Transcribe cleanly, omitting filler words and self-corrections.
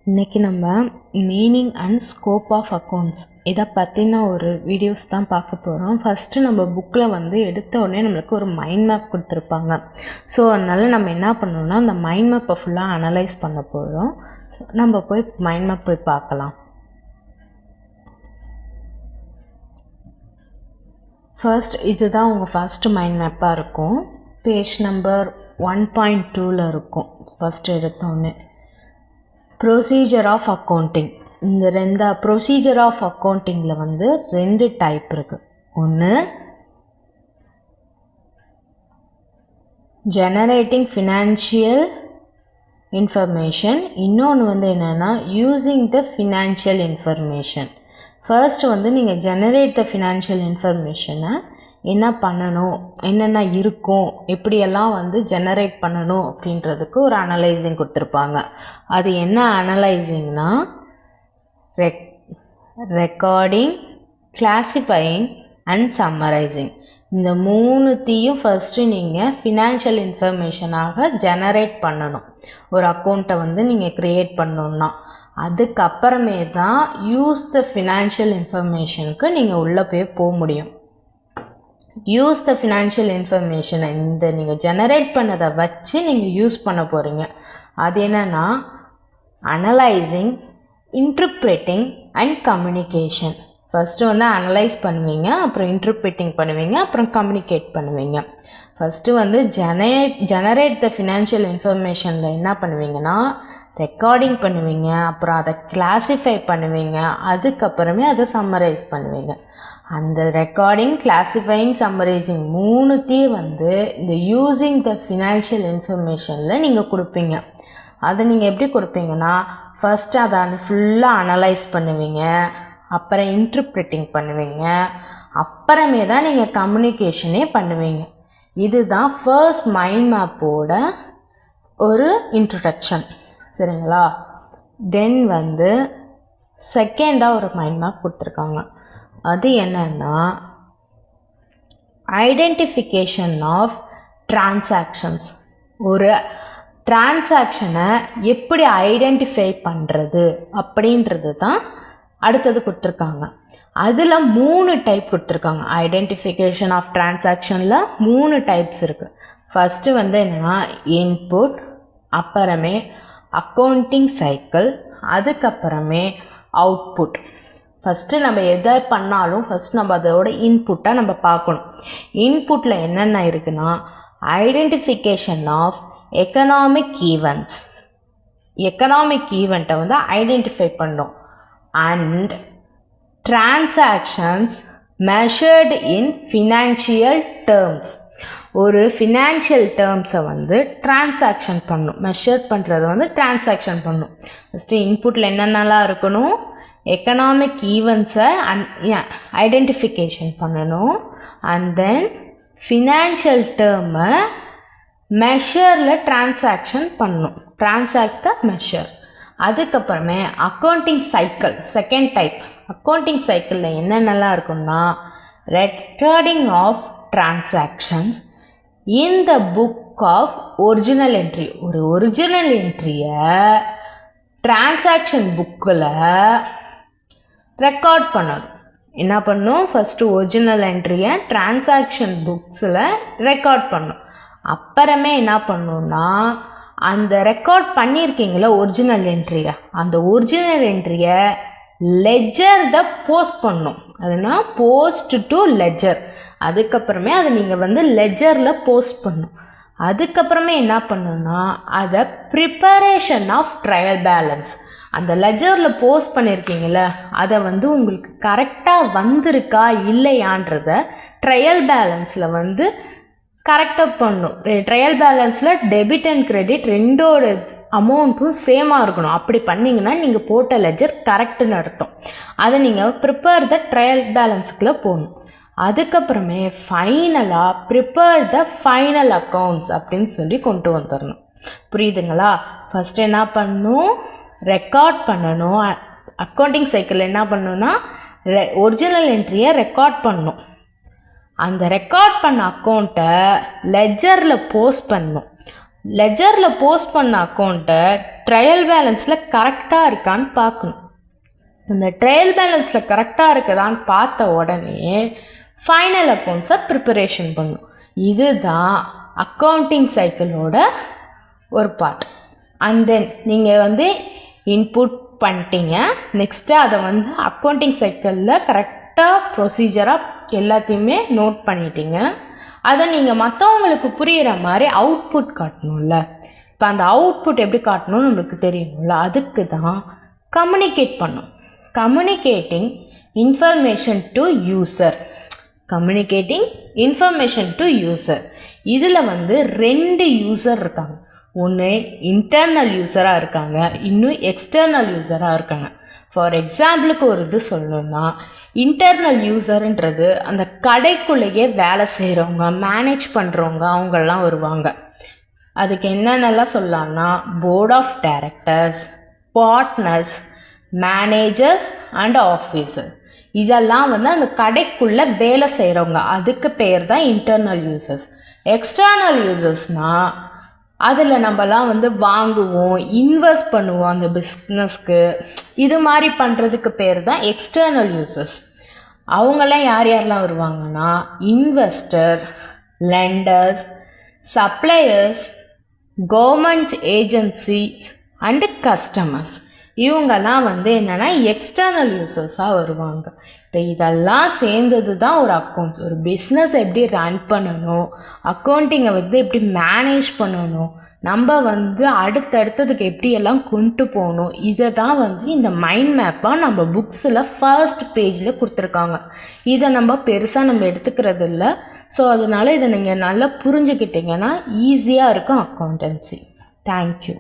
இன்றைக்கி நம்ம meaning and scope of accounts இதை பற்றின ஒரு வீடியோஸ் தான் பார்க்க போகிறோம். ஃபஸ்ட்டு நம்ம புக்கில் எடுத்த உடனே நம்மளுக்கு ஒரு மைண்ட் மேப் கொடுத்துருப்பாங்க. ஸோ அதனால் நம்ம என்ன பண்ணணும்னா அந்த மைண்ட் மேப்பை ஃபுல்லாக அனலைஸ் பண்ண போகிறோம். ஸோ நம்ம போய் மைண்ட் மேப் போய் பார்க்கலாம். ஃபர்ஸ்ட் இதுதான் உங்கள் ஃபஸ்ட்டு மைண்ட் மேப்பாக இருக்கும். பேஜ் நம்பர் 1.2 இருக்கும். ஃபஸ்ட்டு எடுத்தோடனே ப்ரொசீஜர் ஆஃப் அக்கௌண்டிங். இந்த ப்ரொசீஜர் ஆஃப் அக்கௌண்டிங்கில் 2 டைப் இருக்குது. ஒன்று ஜெனரேட்டிங் ஃபினான்ஷியல் இன்ஃபர்மேஷன், இன்னொன்று என்னென்னா using the financial information. First நீங்கள் ஜெனரேட் த ஃபினான்ஷியல் இன்ஃபர்மேஷனை என்ன பண்ணணும், என்னென்ன இருக்கும், எப்படியெல்லாம் ஜெனரேட் பண்ணணும் அப்படின்றதுக்கு ஒரு அனலைசிங் கொடுத்துருப்பாங்க. அது என்ன அனலைசிங்னா ரெக்கார்டிங், கிளாஸிஃபையிங் அண்ட் சம்மரைசிங். இந்த 3த்தையும் ஃபஸ்ட்டு நீங்கள் ஃபினான்ஷியல் இன்ஃபர்மேஷனாக ஜெனரேட் பண்ணணும். ஒரு அக்கௌண்ட்டை நீங்கள் க்ரியேட் பண்ணணுன்னா அதுக்கப்புறமே தான் யூஸ் த ஃபினான்ஷியல் இன்ஃபர்மேஷனுக்கு நீங்கள் உள்ளே போக முடியும். யூஸ் த ஃபினான்ஷியல் இன்ஃபர்மேஷனை நீங்கள் ஜெனரேட் பண்ணதை வச்சு நீங்கள் யூஸ் பண்ண போகிறீங்க. அது என்னென்னா analysing, interpreting and communication. First analyse பண்ணுவீங்க, அப்புறம் இன்டர்ப்ரெட்டிங் பண்ணுவீங்க, அப்புறம் கம்யூனிகேட் பண்ணுவீங்க. ஃபஸ்ட்டு ஜெனரேட் த ஃபினான்ஷியல் இன்ஃபர்மேஷனில் என்ன பண்ணுவீங்கன்னா ரெக்கார்டிங் பண்ணுவீங்க, அப்புறம் அதை கிளாஸிஃபை பண்ணுவீங்க, அதுக்கப்புறமே அதை சம்மரைஸ் பண்ணுவீங்க. அந்த ரெக்கார்டிங், கிளாஸிஃபையிங், சம்மரைசிங் 3த்தையும் இந்த யூஸிங் த ஃபினான்ஷியல் இன்ஃபர்மேஷனில் நீங்கள் கொடுப்பீங்க. அதை நீங்கள் எப்படி கொடுப்பீங்கன்னா ஃபஸ்ட்டு அதை ஃபுல்லாக அனலைஸ் பண்ணுவீங்க, அப்புறம் இன்டர்ப்ரெட்டிங் பண்ணுவீங்க, அப்புறமே தான் நீங்கள் கம்யூனிகேஷனே பண்ணுவீங்க. இதுதான் ஃபர்ஸ்ட் மைண்ட் மேப்போட ஒரு இன்ட்ரடக்ஷன். சரிங்களா? தென் செகண்டாக ஒரு மைண்ட் மேப் கொடுத்துருக்காங்க. அது என்னன்னா ஐடென்டிஃபிகேஷன் ஆஃப் டிரான்சாக்ஷன்ஸ். ஒரு டிரான்சாக்ஷனை எப்படி ஐடென்டிஃபை பண்ணுறது அப்படின்றது தான் அடுத்தது கொடுத்துருக்காங்க. அதில் 3 டைப் கொடுத்துருக்காங்க. ஐடென்டிஃபிகேஷன் ஆஃப் டிரான்சாக்ஷனில் 3 டைப்ஸ் இருக்குது. ஃபஸ்ட்டு என்னென்னா இன்புட், அப்புறமே அக்கௌண்டிங் சைக்கிள், அதுக்கப்புறமே அவுட்புட். ஃபஸ்ட்டு நம்ம எதை பண்ணாலும் நம்ம அதோட இன்புட்டாக நம்ம பார்க்கணும். இன்புட்டில் என்னென்ன இருக்குன்னா identification of economic events. Economic ஈவெண்ட்டை ஐடென்டிஃபை பண்ணோம். And transactions measured in financial terms. ஒரு ஃபினான்ஷியல் டேர்ம்ஸை டிரான்சாக்ஷன் பண்ணும். மெஷர் பண்ணுறது டிரான்சாக்ஷன் பண்ணும். ஃபஸ்ட்டு இன்புட்டில் என்னென்னலாம் இருக்கணும், எக்கனாமிக் ஈவெண்ட்ஸை ஐடென்டிஃபிகேஷன் பண்ணணும். அண்ட் தென் ஃபினான்ஷியல் டேர்மை மெஷரில் டிரான்சாக்ஷன் பண்ணணும். Transact the measure. அதுக்கப்புறமே accounting cycle, second type. Accounting சைக்கிளில் என்னென்னலாம் இருக்குன்னா recording of transactions in the book of original entry. ஒரு ஒரிஜினல் என்ட்ரியை டிரான்சாக்ஷன் புக்கில் ரெக்கார்ட் பண்ணணும். என்ன பண்ணணும், ஃபஸ்ட்டு ஒரிஜினல் என்ட்ரியை டிரான்சாக்ஷன் புக்ஸில் ரெக்கார்ட் பண்ணணும். அப்புறமே என்ன பண்ணணுன்னா அந்த ரெக்கார்ட் பண்ணியிருக்கீங்களா ஒரிஜினல் என்ட்ரியை, அந்த ஒரிஜினல் என்ட்ரியை லெஜர் போஸ்ட் பண்ணணும். அதுனா போஸ்ட் டு லெஜர். அதுக்கப்புறமே அதை நீங்கள் லெஜரில் போஸ்ட் பண்ணணும். அதுக்கப்புறமே என்ன பண்ணணுன்னா அதை ப்ரிப்பரேஷன் ஆஃப் ட்ரையல் பேலன்ஸ். அந்த லெஜரில் போஸ்ட் பண்ணியிருக்கீங்கள அதை உங்களுக்கு கரெக்டாக வந்திருக்கா இல்லையான்றத ட்ரையல் பேலன்ஸில் கரெக்டாக பண்ணணும். ட்ரையல் பேலன்ஸில் டெபிட் அண்ட் கிரெடிட் 2ஓட அமௌண்ட்டும் சேமாக இருக்கணும். அப்படி பண்ணிங்கன்னா நீங்கள் போட்ட லெஜர் கரெக்டுன்னு அர்த்தம். அதை நீங்கள் ப்ரிப்பேர் த ட்ரையல் பேலன்ஸுக்குள்ளே போகணும். அதுக்கப்புறமே ஃபைனலாக ப்ரிப்பேர் த ஃபைனல் அக்கௌண்ட்ஸ் அப்படின்னு சொல்லி கொண்டு வந்துடணும். புரியுதுங்களா? ஃபஸ்ட்டு என்ன பண்ணணும், ரெக்கார்ட் பண்ணணும். அக்கௌண்டிங் சைக்கிள் என்ன பண்ணணுன்னா ஒரிஜினல் என்ட்ரியை ரெக்கார்ட் பண்ணணும். அந்த ரெக்கார்ட் பண்ண அக்கௌண்ட்டை லெஜரில் போஸ்ட் பண்ணணும். லெஜரில் போஸ்ட் பண்ண அக்கௌண்ட்டை ட்ரையல் பேலன்ஸில் கரெக்டாக இருக்கான்னு பார்க்கணும். இந்த ட்ரையல் பேலன்ஸில் கரெக்டாக இருக்குதான்னு பார்த்த உடனே ஃபைனல் அக்கௌண்ட்ஸை ப்ரிப்பரேஷன் பண்ணும். இதுதான் அக்கௌண்டிங் சைக்கிளோட ஒரு பார்ட். அண்ட் தென் நீங்கள் இன்புட் பண்ணிட்டீங்க. நெக்ஸ்ட்டு அதை அக்கௌண்டிங் சைக்கிளில் கரெக்டாக ப்ரொசீஜராக எல்லாத்தையுமே நோட் பண்ணிட்டீங்க. அதை நீங்கள் மற்றவங்களுக்கு புரிகிற மாதிரி அவுட்புட் காட்டணும்ல. இப்போ அந்த அவுட்புட் எப்படி காட்டணும்னு நம்மளுக்கு தெரியணும்ல. அதுக்கு தான் கம்யூனிகேட் பண்ணும். Communicating information to user. Communicating information to user. இதில் 2 யூசர் இருக்காங்க. ஒன்று இன்டர்னல் யூஸராக இருக்காங்க, இன்னும் எக்ஸ்டர்னல் யூஸராக இருக்காங்க. ஃபார் எக்ஸாம்பிளுக்கு ஒரு இது சொல்லணும்னா, இன்டர்னல் யூஸருன்றது அந்த கடைக்குள்ளேயே வேலை செய்கிறவங்க, மேனேஜ் பண்ணுறவங்க, அவங்கெல்லாம் வருவாங்க. அதுக்கு என்னென்னலாம் சொல்லலாம்னா board of directors, partners, managers and officer. இதெல்லாம் அந்த கடைக்குள்ளே வேலை செய்கிறவங்க, அதுக்கு பேர் தான் இன்டர்னல் யூசர்ஸ். எக்ஸ்டர்னல் யூசர்ஸ்னால் அதில் நம்மலாம் வாங்குவோம், இன்வெஸ்ட் பண்ணுவோம் அந்த பிஸ்னஸ்க்கு. இது மாதிரி பண்ணுறதுக்கு பேர் தான் எக்ஸ்டர்னல் யூசர்ஸ். அவங்களாம் யாரெல்லாம் வருவாங்கன்னா investor, lenders, suppliers, government agencies and customers. இவங்கெல்லாம் என்னென்னா எக்ஸ்டர்னல் யூசர்ஸாக வருவாங்க. இப்போ இதெல்லாம் சேர்ந்தது தான் ஒரு அக்கௌண்ட்ஸ். ஒரு பிஸ்னஸ் எப்படி ரன் பண்ணணும், அக்கௌண்டிங்கை எப்படி மேனேஜ் பண்ணணும், நம்ம அடுத்தடுத்ததுக்கு எப்படியெல்லாம் கொண்டு போகணும், இதை தான் இந்த மைண்ட் மேப்பாக நம்ம புக்ஸில் ஃபர்ஸ்ட் பேஜில் கொடுத்துருக்காங்க. இதை நம்ம பெருசாக எடுத்துக்கிறது இல்லை. ஸோ அதனால் இதை நீங்கள் நல்லா புரிஞ்சுக்கிட்டிங்கன்னா ஈஸியாக இருக்கும் அக்கௌண்டன்சி. தேங்க்யூ.